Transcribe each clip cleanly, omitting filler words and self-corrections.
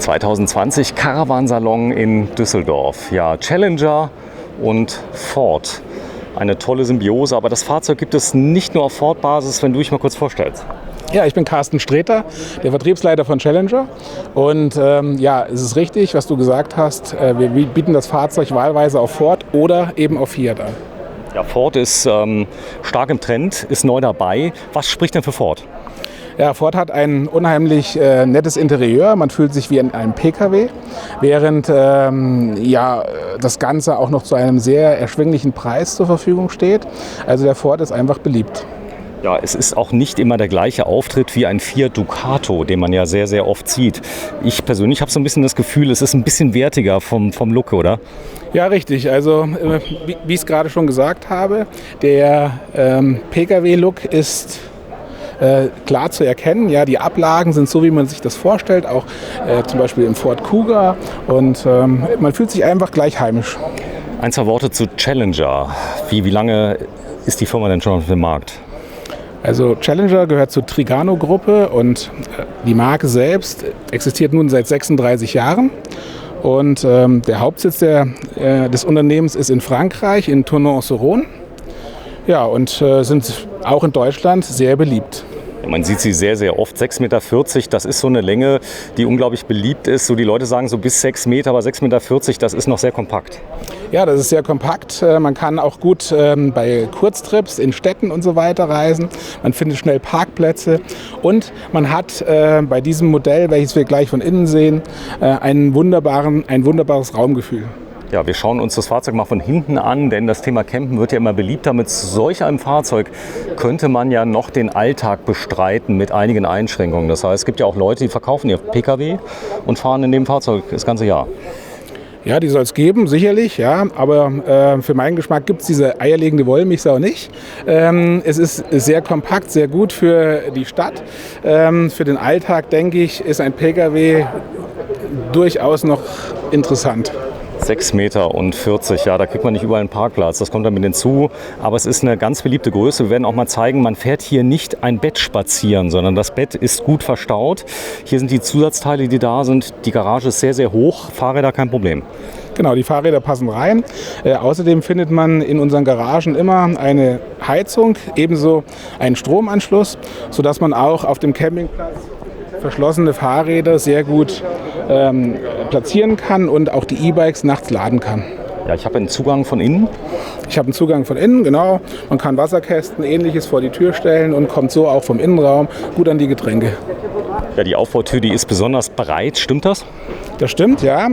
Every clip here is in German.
2020 Caravansalon in Düsseldorf. Ja, Challenger und Ford. Eine tolle Symbiose, aber das Fahrzeug gibt es nicht nur auf Ford-Basis, wenn du dich mal kurz vorstellst. Ja, ich bin Carsten Streter, der Vertriebsleiter von Challenger. Und es ist richtig, was du gesagt hast. Wir bieten das Fahrzeug wahlweise auf Ford oder eben auf Fiat an. Ja, Ford ist stark im Trend, ist neu dabei. Was spricht denn für Ford? Ja, Ford hat ein unheimlich nettes Interieur. Man fühlt sich wie in einem PKW, während das Ganze auch noch zu einem sehr erschwinglichen Preis zur Verfügung steht. Also der Ford ist einfach beliebt. Ja, es ist auch nicht immer der gleiche Auftritt wie ein Fiat Ducato, den man ja sehr, sehr oft sieht. Ich persönlich habe so ein bisschen das Gefühl, es ist ein bisschen wertiger vom Look, oder? Ja, richtig. Also wie ich es gerade schon gesagt habe, der PKW-Look ist klar zu erkennen. Ja, die Ablagen sind so, wie man sich das vorstellt, auch zum Beispiel im Ford Kuga. Und man fühlt sich einfach gleich heimisch. Ein, zwei Worte zu Challenger. Wie lange ist die Firma denn schon auf dem Markt? Also Challenger gehört zur Trigano-Gruppe und die Marke selbst existiert nun seit 36 Jahren. Und der Hauptsitz des Unternehmens ist in Frankreich, in Tournon-en-Saône. Ja, und sind auch in Deutschland sehr beliebt. Man sieht sie sehr, sehr oft. 6,40 Meter, das ist so eine Länge, die unglaublich beliebt ist. So die Leute sagen so bis 6 Meter, aber 6,40 Meter, das ist noch sehr kompakt. Ja, das ist sehr kompakt. Man kann auch gut bei Kurztrips in Städten und so weiter reisen. Man findet schnell Parkplätze und man hat bei diesem Modell, welches wir gleich von innen sehen, ein wunderbares Raumgefühl. Ja, wir schauen uns das Fahrzeug mal von hinten an, denn das Thema Campen wird ja immer beliebter. Mit solch einem Fahrzeug könnte man ja noch den Alltag bestreiten mit einigen Einschränkungen. Das heißt, es gibt ja auch Leute, die verkaufen ihr PKW und fahren in dem Fahrzeug das ganze Jahr. Ja, die soll es geben, sicherlich, ja, aber für meinen Geschmack gibt es diese eierlegende Wollmilchsau nicht. Es ist sehr kompakt, sehr gut für die Stadt. Für den Alltag, denke ich, ist ein PKW durchaus noch interessant. 6,40 Meter, ja, da kriegt man nicht überall einen Parkplatz, das kommt dann mit hinzu. Aber es ist eine ganz beliebte Größe. Wir werden auch mal zeigen, man fährt hier nicht ein Bett spazieren, sondern das Bett ist gut verstaut. Hier sind die Zusatzteile, die da sind. Die Garage ist sehr, sehr hoch, Fahrräder kein Problem. Genau, die Fahrräder passen rein. Außerdem findet man in unseren Garagen immer eine Heizung, ebenso einen Stromanschluss, sodass man auch auf dem Campingplatz verschlossene Fahrräder sehr gut platzieren kann und auch die E-Bikes nachts laden kann. Ja, ich habe einen Zugang von innen. Ich habe einen Zugang von innen, genau. Man kann Wasserkästen, Ähnliches vor die Tür stellen und kommt so auch vom Innenraum gut an die Getränke. Ja, die Aufbautür, die ist besonders breit, stimmt das? Das stimmt, ja.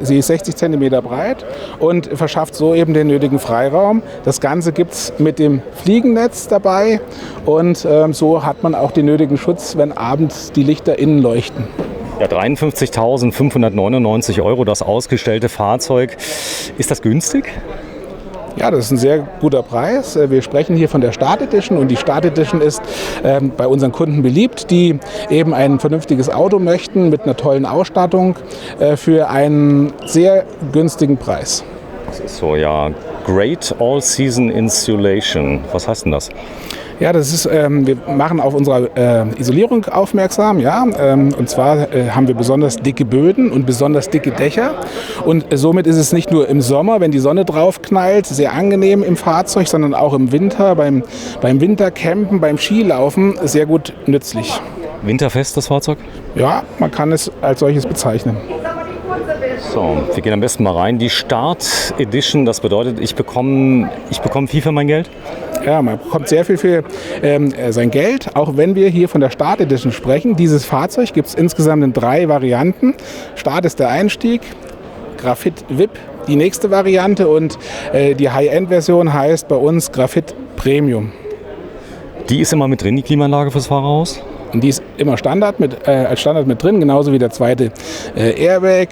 Sie ist 60 cm breit und verschafft so eben den nötigen Freiraum. Das Ganze gibt es mit dem Fliegennetz dabei und so hat man auch den nötigen Schutz, wenn abends die Lichter innen leuchten. Ja, 53.599 € das ausgestellte Fahrzeug. Ist das günstig? Ja, das ist ein sehr guter Preis. Wir sprechen hier von der Start Edition und die Start Edition ist bei unseren Kunden beliebt, die eben ein vernünftiges Auto möchten mit einer tollen Ausstattung für einen sehr günstigen Preis. Das ist so, ja. Great All-Season Insulation. Was heißt denn das? Ja, das ist, wir machen auf unsere Isolierung aufmerksam, ja. Und zwar haben wir besonders dicke Böden und besonders dicke Dächer. Und somit ist es nicht nur im Sommer, wenn die Sonne drauf knallt, sehr angenehm im Fahrzeug, sondern auch im Winter, beim Wintercampen, beim Skilaufen sehr gut nützlich. Winterfest das Fahrzeug? Ja, man kann es als solches bezeichnen. So, wir gehen am besten mal rein. Die Start Edition, das bedeutet, ich bekomme viel für mein Geld? Ja, man bekommt sehr viel für sein Geld, auch wenn wir hier von der Start Edition sprechen. Dieses Fahrzeug gibt es insgesamt in 3 Varianten. Start ist der Einstieg, Graphit VIP die nächste Variante und die High-End-Version heißt bei uns Graphit Premium. Die ist immer mit drin, die Klimaanlage fürs Fahrerhaus? Und die ist immer als Standard mit drin, genauso wie der zweite Airbag.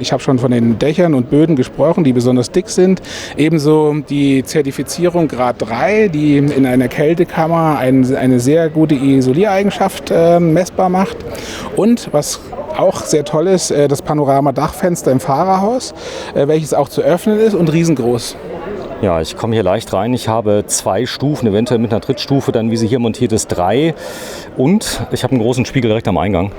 Ich habe schon von den Dächern und Böden gesprochen, die besonders dick sind. Ebenso die Zertifizierung Grad 3, die in einer Kältekammer eine sehr gute Isoliereigenschaft messbar macht. Und was auch sehr toll ist, das Panorama-Dachfenster im Fahrerhaus, welches auch zu öffnen ist und riesengroß. Ja, ich komme hier leicht rein. Ich habe 2 Stufen, eventuell mit einer Trittstufe, dann wie sie hier montiert ist 3. Und ich habe einen großen Spiegel direkt am Eingang.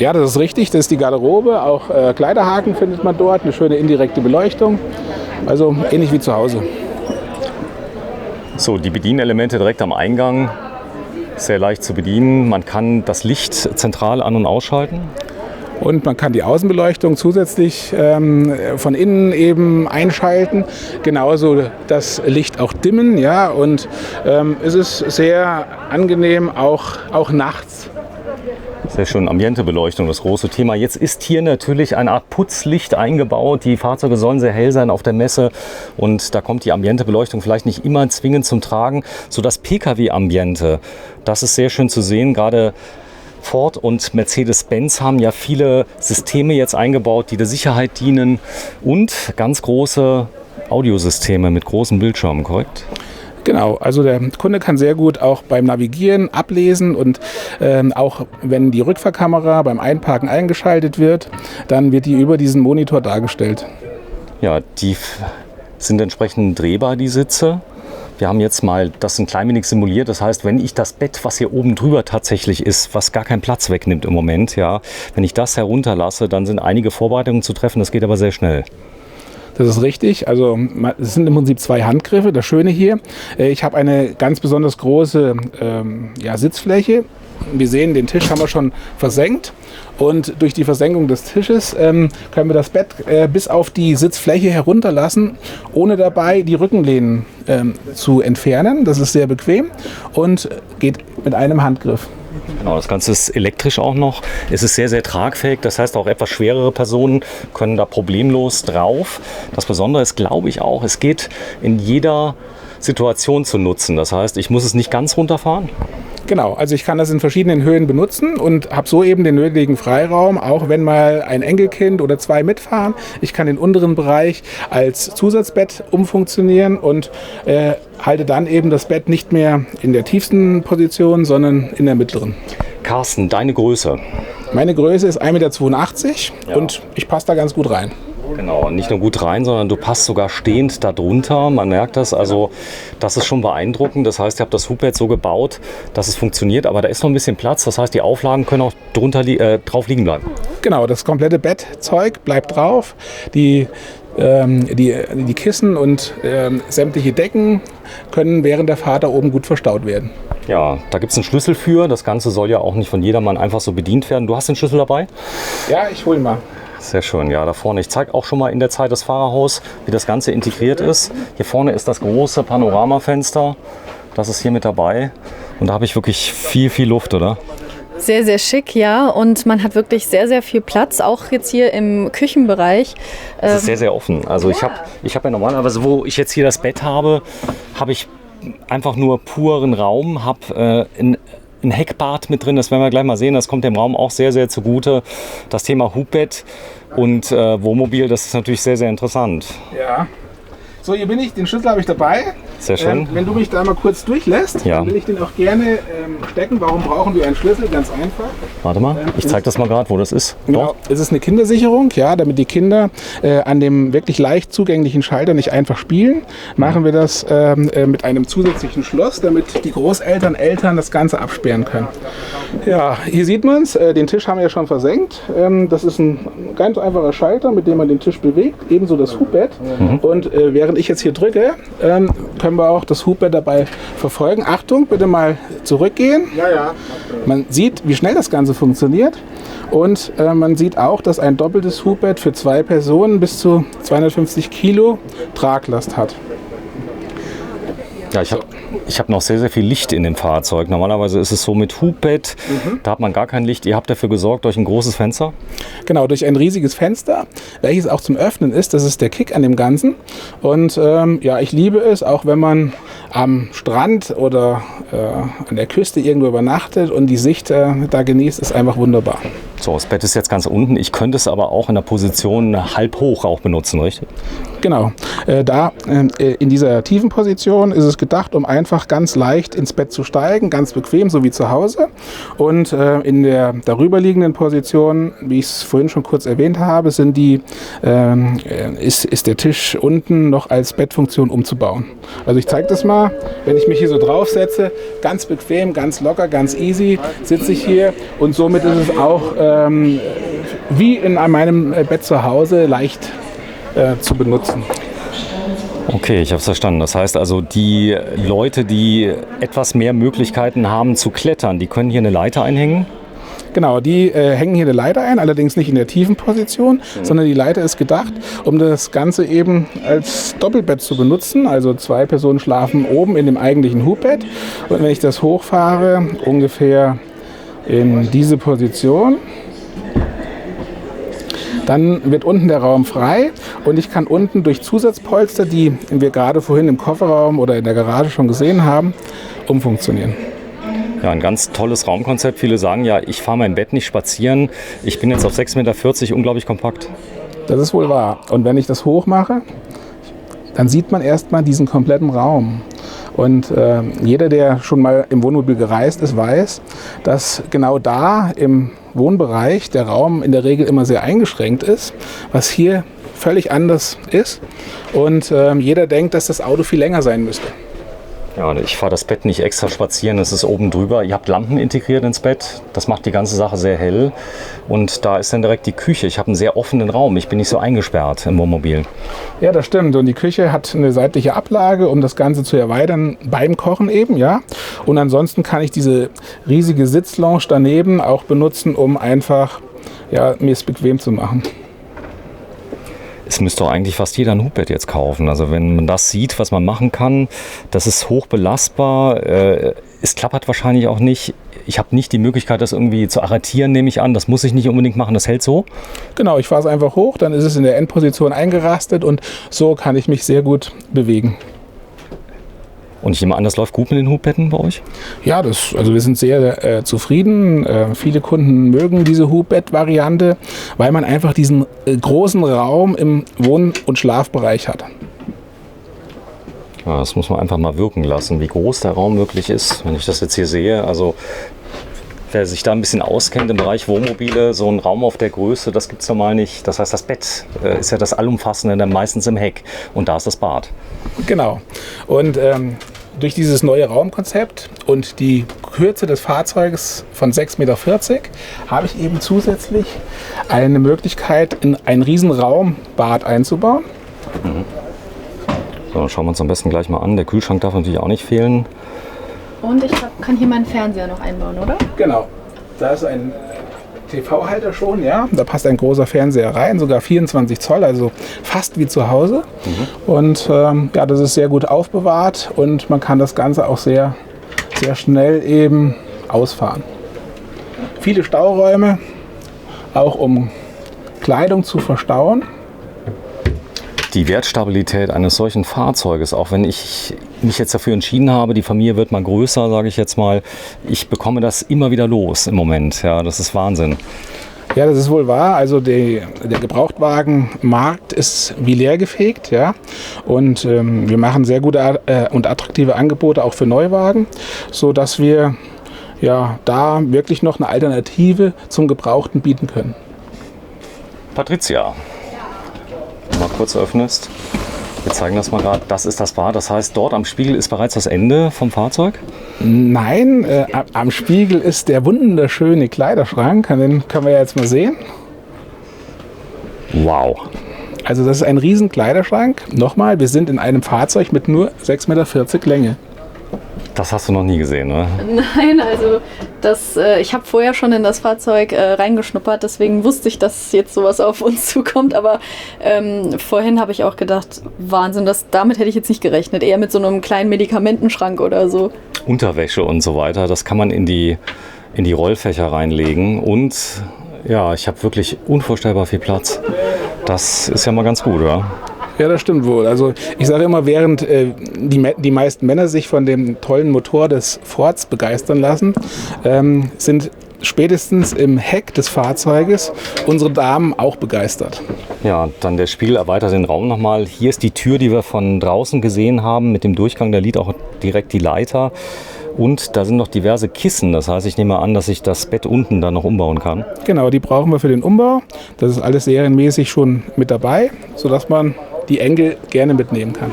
Ja, das ist richtig. Das ist die Garderobe. Auch Kleiderhaken findet man dort. Eine schöne indirekte Beleuchtung. Also ähnlich wie zu Hause. So, die Bedienelemente direkt am Eingang. Sehr leicht zu bedienen. Man kann das Licht zentral an- und ausschalten. Und man kann die Außenbeleuchtung zusätzlich von innen eben einschalten. Genauso das Licht auch dimmen. Ja? Und es ist sehr angenehm, auch nachts. Sehr schön, Ambientebeleuchtung, das große Thema. Jetzt ist hier natürlich eine Art Putzlicht eingebaut. Die Fahrzeuge sollen sehr hell sein auf der Messe und da kommt die Ambientebeleuchtung vielleicht nicht immer zwingend zum Tragen. So das Pkw-Ambiente, das ist sehr schön zu sehen. Gerade Ford und Mercedes-Benz haben ja viele Systeme jetzt eingebaut, die der Sicherheit dienen und ganz große Audiosysteme mit großen Bildschirmen, korrekt? Genau, also der Kunde kann sehr gut auch beim Navigieren ablesen und auch wenn die Rückfahrkamera beim Einparken eingeschaltet wird, dann wird die über diesen Monitor dargestellt. Ja, die sind entsprechend drehbar, die Sitze. Wir haben jetzt mal das ein klein wenig simuliert. Das heißt, wenn ich das Bett, was hier oben drüber tatsächlich ist, was gar keinen Platz wegnimmt im Moment, ja, wenn ich das herunterlasse, dann sind einige Vorbereitungen zu treffen. Das geht aber sehr schnell. Das ist richtig. Also es sind im Prinzip 2 Handgriffe. Das Schöne hier, ich habe eine ganz besonders große Sitzfläche. Wir sehen, den Tisch haben wir schon versenkt. Und durch die Versenkung des Tisches können wir das Bett bis auf die Sitzfläche herunterlassen, ohne dabei die Rückenlehnen zu entfernen. Das ist sehr bequem und geht mit einem Handgriff. Genau, das Ganze ist elektrisch auch noch. Es ist sehr, sehr tragfähig. Das heißt, auch etwas schwerere Personen können da problemlos drauf. Das Besondere ist, glaube ich, auch, es geht in jeder Situation zu nutzen. Das heißt, ich muss es nicht ganz runterfahren. Genau, also ich kann das in verschiedenen Höhen benutzen und habe so eben den nötigen Freiraum, auch wenn mal ein Enkelkind oder 2 mitfahren. Ich kann den unteren Bereich als Zusatzbett umfunktionieren und halte dann eben das Bett nicht mehr in der tiefsten Position, sondern in der mittleren. Carsten, deine Größe? Meine Größe ist 1,82 m und ich passe da ganz gut rein. Genau, nicht nur gut rein, sondern du passt sogar stehend darunter. Man merkt das, also das ist schon beeindruckend. Das heißt, ihr habt das Hubbett so gebaut, dass es funktioniert, aber da ist noch ein bisschen Platz. Das heißt, die Auflagen können auch drauf liegen bleiben. Genau, das komplette Bettzeug bleibt drauf. Die Kissen und sämtliche Decken können während der Fahrt da oben gut verstaut werden. Ja, da gibt es einen Schlüssel für. Das Ganze soll ja auch nicht von jedermann einfach so bedient werden. Du hast den Schlüssel dabei? Ja, ich hole ihn mal. Sehr schön, ja, da vorne. Ich zeige auch schon mal in der Zeit das Fahrerhaus, wie das Ganze integriert ist. Hier vorne ist das große Panoramafenster. Das ist hier mit dabei. Und da habe ich wirklich viel, viel Luft, oder? Sehr, sehr schick, ja. Und man hat wirklich sehr, sehr viel Platz, auch jetzt hier im Küchenbereich. Das ist sehr, sehr offen. Also ich hab ja normalerweise, wo ich jetzt hier das Bett habe, habe ich einfach nur puren Raum, habe ein Heckbad mit drin, das werden wir gleich mal sehen, das kommt dem Raum auch sehr, sehr zugute. Das Thema Hubbett und Wohnmobil, das ist natürlich sehr, sehr interessant. Ja. So, hier bin ich, den Schlüssel habe ich dabei. Sehr schön. Wenn du mich da mal kurz durchlässt, ja, dann will ich den auch gerne stecken. Warum brauchen wir einen Schlüssel? Ganz einfach. Warte mal, ich zeige das mal gerade, wo das ist. Genau, es ist eine Kindersicherung, ja, damit die Kinder an dem wirklich leicht zugänglichen Schalter nicht einfach spielen. Machen wir das mit einem zusätzlichen Schloss, damit die Großeltern, Eltern das Ganze absperren können. Ja, hier sieht man es, den Tisch haben wir ja schon versenkt. Das ist ein ganz einfacher Schalter, mit dem man den Tisch bewegt, ebenso das Hubbett. Und während ich jetzt hier drücke, können wir auch das Hubbett dabei verfolgen. Achtung, bitte mal zurückgehen. Ja. Man sieht, wie schnell das Ganze funktioniert. Und man sieht auch, dass ein doppeltes Hubbett für 2 Personen bis zu 250 Kilo Traglast hat. Ja, ich hab noch sehr, sehr viel Licht in dem Fahrzeug. Normalerweise ist es so mit Hubbett, da hat man gar kein Licht. Ihr habt dafür gesorgt durch ein großes Fenster? Genau, durch ein riesiges Fenster, welches auch zum Öffnen ist. Das ist der Kick an dem Ganzen. Und ich liebe es, auch wenn man am Strand oder an der Küste irgendwo übernachtet und die Sicht da genießt, ist einfach wunderbar. So, das Bett ist jetzt ganz unten. Ich könnte es aber auch in der Position halb hoch auch benutzen, richtig? Genau. In dieser tiefen Position ist es gedacht, um einfach ganz leicht ins Bett zu steigen, ganz bequem, so wie zu Hause. Und in der darüberliegenden Position, wie ich es vorhin schon kurz erwähnt habe, ist der Tisch unten noch als Bettfunktion umzubauen. Also ich zeige das mal, wenn ich mich hier so draufsetze, ganz bequem, ganz locker, ganz easy sitze ich hier und somit ist es auch wie in meinem Bett zu Hause leicht zu benutzen. Okay, ich habe es verstanden. Das heißt also, die Leute, die etwas mehr Möglichkeiten haben zu klettern, die können hier eine Leiter einhängen? Genau, die hängen hier eine Leiter ein, allerdings nicht in der tiefen Position, sondern die Leiter ist gedacht, um das Ganze eben als Doppelbett zu benutzen. Also 2 Personen schlafen oben in dem eigentlichen Hubbett und wenn ich das hochfahre, ungefähr in diese Position, dann wird unten der Raum frei und ich kann unten durch Zusatzpolster, die wir gerade vorhin im Kofferraum oder in der Garage schon gesehen haben, umfunktionieren. Ja, ein ganz tolles Raumkonzept. Viele sagen ja, ich fahre mein Bett nicht spazieren. Ich bin jetzt auf 6,40 Meter, unglaublich kompakt. Das ist wohl wahr. Und wenn ich das hoch mache, dann sieht man erstmal diesen kompletten Raum. Und jeder, der schon mal im Wohnmobil gereist ist, weiß, dass genau da im Wohnbereich der Raum in der Regel immer sehr eingeschränkt ist, was hier völlig anders ist. Und jeder denkt, dass das Auto viel länger sein müsste. Ja, ich fahre das Bett nicht extra spazieren, es ist oben drüber. Ihr habt Lampen integriert ins Bett, das macht die ganze Sache sehr hell. Und da ist dann direkt die Küche. Ich habe einen sehr offenen Raum, ich bin nicht so eingesperrt im Wohnmobil. Ja, das stimmt. Und die Küche hat eine seitliche Ablage, um das Ganze zu erweitern beim Kochen eben, ja. Und ansonsten kann ich diese riesige Sitzlounge daneben auch benutzen, um einfach mir es bequem zu machen. Es müsste doch eigentlich fast jeder ein Hubbett jetzt kaufen. Also wenn man das sieht, was man machen kann, das ist hoch belastbar. Es klappert wahrscheinlich auch nicht. Ich habe nicht die Möglichkeit, das irgendwie zu arretieren, nehme ich an. Das muss ich nicht unbedingt machen, das hält so. Genau, ich fahre es einfach hoch, dann ist es in der Endposition eingerastet und so kann ich mich sehr gut bewegen. Und ich nehme an, das läuft gut mit den Hubbetten bei euch? Ja, also wir sind sehr zufrieden. Viele Kunden mögen diese Hubbett-Variante, weil man einfach diesen großen Raum im Wohn- und Schlafbereich hat. Ja, das muss man einfach mal wirken lassen, wie groß der Raum wirklich ist. Wenn ich das jetzt hier sehe, also wer sich da ein bisschen auskennt im Bereich Wohnmobile, so ein Raum auf der Größe, das gibt es normal nicht. Das heißt, das Bett ist ja das Allumfassende, dann meistens im Heck. Und da ist das Bad. Genau. Und durch dieses neue Raumkonzept und die Kürze des Fahrzeuges von 6,40 Meter habe ich eben zusätzlich eine Möglichkeit, in ein riesen Raumbad einzubauen. So, schauen wir uns am besten gleich mal an. Der Kühlschrank darf natürlich auch nicht fehlen. Und ich kann hier meinen Fernseher noch einbauen, oder? Genau. Da ist ein TV-Halter schon, ja. Da passt ein großer Fernseher rein, sogar 24 Zoll, also fast wie zu Hause. Und das ist sehr gut aufbewahrt und man kann das Ganze auch sehr, sehr schnell eben ausfahren. Viele Stauräume, auch um Kleidung zu verstauen. Die Wertstabilität eines solchen Fahrzeuges, auch wenn ich mich jetzt dafür entschieden habe, die Familie wird mal größer, sage ich jetzt mal, ich bekomme das immer wieder los im Moment. Ja, das ist Wahnsinn. Ja, das ist wohl wahr. Also der Gebrauchtwagenmarkt ist wie leer gefegt, ja. Und wir machen sehr gute und attraktive Angebote auch für Neuwagen, sodass wir da wirklich noch eine Alternative zum Gebrauchten bieten können. Patricia, mal kurz öffnest. Wir zeigen das mal gerade. Das ist das Bad. Das heißt, dort am Spiegel ist bereits das Ende vom Fahrzeug? Nein, am Spiegel ist der wunderschöne Kleiderschrank. Den können wir jetzt mal sehen. Wow. Also das ist ein riesen Kleiderschrank. Nochmal, wir sind in einem Fahrzeug mit nur 6,40 Meter Länge. Das hast du noch nie gesehen, ne? Nein, also ich habe vorher schon in das Fahrzeug reingeschnuppert, deswegen wusste ich, dass jetzt sowas auf uns zukommt. Aber vorhin habe ich auch gedacht, Wahnsinn, damit hätte ich jetzt nicht gerechnet. Eher mit so einem kleinen Medikamentenschrank oder so. Unterwäsche und so weiter, das kann man in die Rollfächer reinlegen. Und ja, ich habe wirklich unvorstellbar viel Platz. Das ist ja mal ganz gut, oder? Ja, das stimmt wohl. Also ich sage immer, während die meisten Männer sich von dem tollen Motor des Fords begeistern lassen, sind spätestens im Heck des Fahrzeuges unsere Damen auch begeistert. Ja, dann der Spiegel erweitert den Raum nochmal. Hier ist die Tür, die wir von draußen gesehen haben, mit dem Durchgang. Da liegt auch direkt die Leiter. Und da sind noch diverse Kissen. Das heißt, ich nehme an, dass ich das Bett unten dann noch umbauen kann. Genau, die brauchen wir für den Umbau. Das ist alles serienmäßig schon mit dabei, sodass man die Engel gerne mitnehmen kann.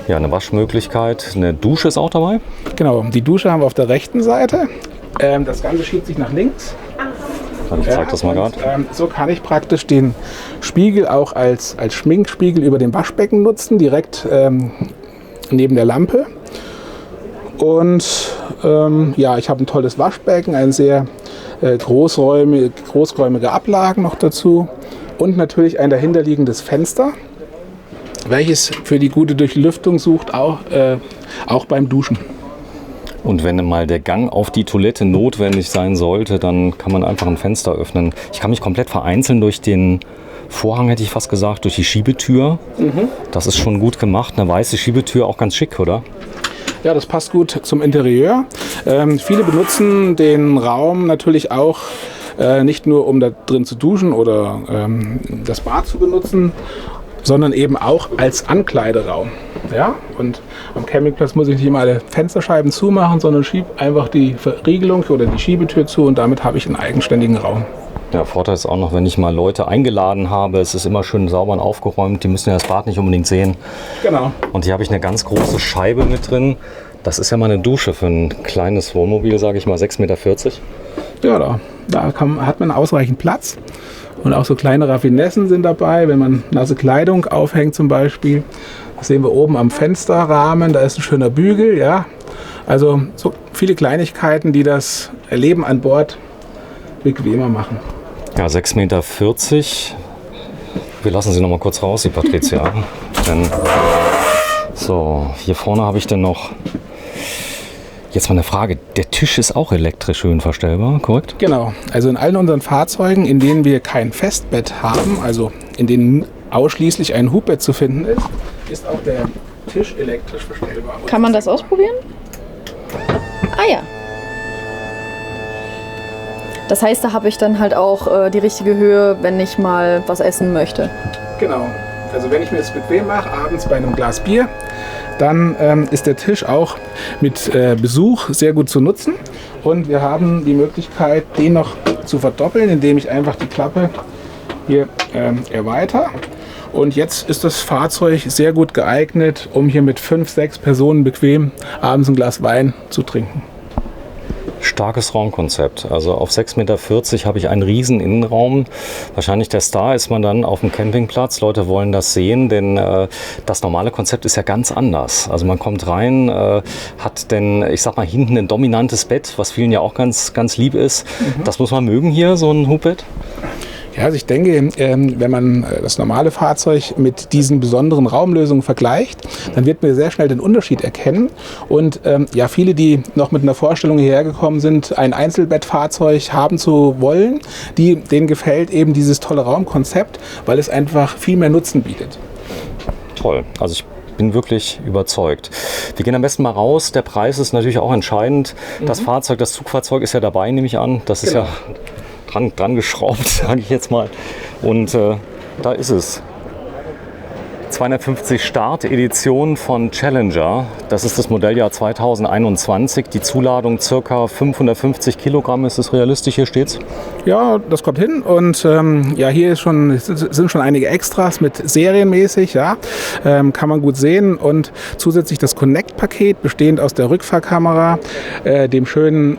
Ja, eine Waschmöglichkeit. Eine Dusche ist auch dabei. Genau, die Dusche haben wir auf der rechten Seite. Das Ganze schiebt sich nach links. Ich zeige das mal gerade. So kann ich praktisch den Spiegel auch als Schminkspiegel über dem Waschbecken nutzen, direkt neben der Lampe. Und ja, ich habe ein tolles Waschbecken, ein sehr großräumige Ablagen noch dazu und natürlich ein dahinterliegendes Fenster, welches für die gute Durchlüftung sucht, auch beim Duschen. Und wenn mal der Gang auf die Toilette notwendig sein sollte, dann kann man einfach ein Fenster öffnen. Ich kann mich komplett vereinzeln durch den Vorhang, hätte ich fast gesagt, durch die Schiebetür. Das ist schon gut gemacht. Eine weiße Schiebetür, auch ganz schick, oder? Ja, das passt gut zum Interieur. Viele benutzen den Raum natürlich auch nicht nur, um da drin zu duschen oder das Bad zu benutzen, sondern eben auch als Ankleideraum. Ja? Und am Campingplatz muss ich nicht immer alle Fensterscheiben zumachen, sondern schiebe einfach die Verriegelung oder die Schiebetür zu und damit habe ich einen eigenständigen Raum. Der Vorteil ist auch noch, wenn ich mal Leute eingeladen habe, es ist immer schön sauber und aufgeräumt, die müssen ja das Bad nicht unbedingt sehen. Genau. Und hier habe ich eine ganz große Scheibe mit drin. Das ist ja mal eine Dusche für ein kleines Wohnmobil, sage ich mal, 6,40 Meter. Ja, da hat man ausreichend Platz. Und auch so kleine Raffinessen sind dabei, wenn man nasse Kleidung aufhängt zum Beispiel. Das sehen wir oben am Fensterrahmen, da ist ein schöner Bügel. Ja. Also so viele Kleinigkeiten, die das Leben an Bord bequemer machen. Ja, 6,40 Meter. Wir lassen sie noch mal kurz raus, die Patricia. Denn, so, hier vorne habe ich dann noch... Jetzt mal eine Frage, der Tisch ist auch elektrisch höhenverstellbar, korrekt? Genau, also in allen unseren Fahrzeugen, in denen wir kein Festbett haben, also in denen ausschließlich ein Hubbett zu finden ist, ist auch der Tisch elektrisch verstellbar. Kann man das ausprobieren? Ah ja. Das heißt, da habe ich dann halt auch die richtige Höhe, wenn ich mal was essen möchte. Genau, also wenn ich mir das bequem mache, abends bei einem Glas Bier, dann ist der Tisch auch mit Besuch sehr gut zu nutzen. Und wir haben die Möglichkeit, den noch zu verdoppeln, indem ich einfach die Klappe hier erweitere. Und jetzt ist das Fahrzeug sehr gut geeignet, um hier mit 5, 6 Personen bequem abends ein Glas Wein zu trinken. Starkes Raumkonzept. Also auf 6,40 Meter habe ich einen riesen Innenraum. Wahrscheinlich der Star ist man dann auf dem Campingplatz. Leute wollen das sehen, denn das normale Konzept ist ja ganz anders. Also man kommt rein, hat denn, ich sag mal, hinten ein dominantes Bett, was vielen ja auch ganz, ganz lieb ist. Das muss man mögen hier, so ein Hubbett. Ja, also ich denke, wenn man das normale Fahrzeug mit diesen besonderen Raumlösungen vergleicht, dann wird man sehr schnell den Unterschied erkennen. Und ja, viele, die noch mit einer Vorstellung hierher gekommen sind, ein Einzelbettfahrzeug haben zu wollen, denen gefällt eben dieses tolle Raumkonzept, weil es einfach viel mehr Nutzen bietet. Toll. Also ich bin wirklich überzeugt. Wir gehen am besten mal raus. Der Preis ist natürlich auch entscheidend. Das Fahrzeug, das Zugfahrzeug ist ja dabei, nehme ich an. Das ist ja dran geschraubt, sage ich jetzt mal. Und da ist es. 250 Start-Edition von Challenger. Das ist das Modelljahr 2021. Die Zuladung ca. 550 Kilogramm. Ist das realistisch? Hier steht's? Ja, das kommt hin. Und ja, hier sind schon einige Extras mit serienmäßig. Ja, kann man gut sehen. Und zusätzlich das Connect-Paket, bestehend aus der Rückfahrkamera, dem schönen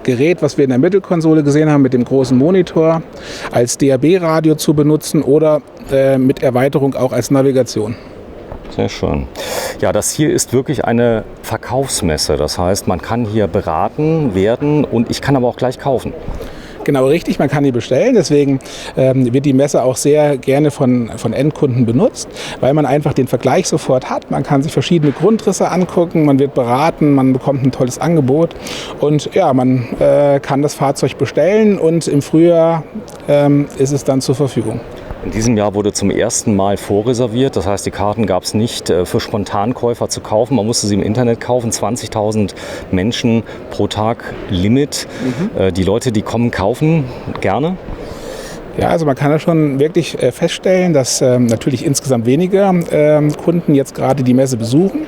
Gerät, was wir in der Mittelkonsole gesehen haben, mit dem großen Monitor, als DAB-Radio zu benutzen oder mit Erweiterung auch als Navigation. Sehr schön. Ja, das hier ist wirklich eine Verkaufsmesse. Das heißt, man kann hier beraten werden und ich kann aber auch gleich kaufen. Genau, richtig, man kann die bestellen. Deswegen wird die Messe auch sehr gerne von Endkunden benutzt, weil man einfach den Vergleich sofort hat. Man kann sich verschiedene Grundrisse angucken, man wird beraten, man bekommt ein tolles Angebot und ja, man kann das Fahrzeug bestellen und im Frühjahr ist es dann zur Verfügung. In diesem Jahr wurde zum ersten Mal vorreserviert. Das heißt, die Karten gab es nicht für Spontankäufer zu kaufen. Man musste sie im Internet kaufen. 20.000 Menschen pro Tag Limit. Die Leute, die kommen, kaufen gerne. Ja, also man kann ja schon wirklich feststellen, dass natürlich insgesamt weniger Kunden jetzt gerade die Messe besuchen.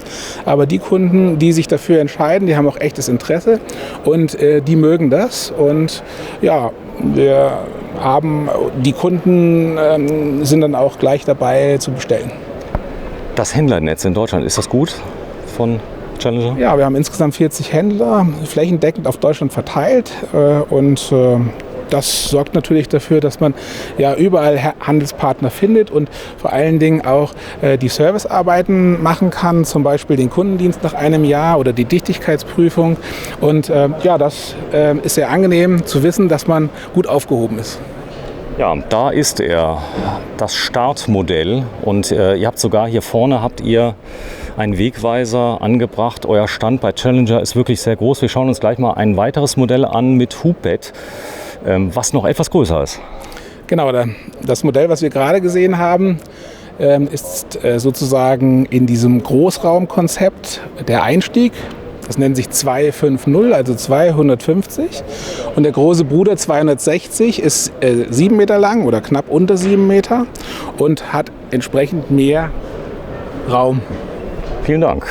Aber die Kunden, die sich dafür entscheiden, die haben auch echtes Interesse und die mögen das. Und ja, wir haben die Kunden sind dann auch gleich dabei zu bestellen. Das Händlernetz in Deutschland, ist das gut von Challenger? Ja, wir haben insgesamt 40 Händler, flächendeckend auf Deutschland verteilt und das sorgt natürlich dafür, dass man ja überall Handelspartner findet und vor allen Dingen auch die Servicearbeiten machen kann, zum Beispiel den Kundendienst nach einem Jahr oder die Dichtigkeitsprüfung. Und ja, das ist sehr angenehm zu wissen, dass man gut aufgehoben ist. Ja, da ist er, das Startmodell. Und ihr habt sogar hier vorne einen Wegweiser angebracht. Euer Stand bei Challenger ist wirklich sehr groß. Wir schauen uns gleich mal ein weiteres Modell an mit Hubbett, was noch etwas größer ist. Genau, das Modell, was wir gerade gesehen haben, ist sozusagen in diesem Großraumkonzept der Einstieg. Das nennt sich 250, also 250. Und der große Bruder 260 ist 7 Meter lang oder knapp unter 7 Meter und hat entsprechend mehr Raum. Vielen Dank.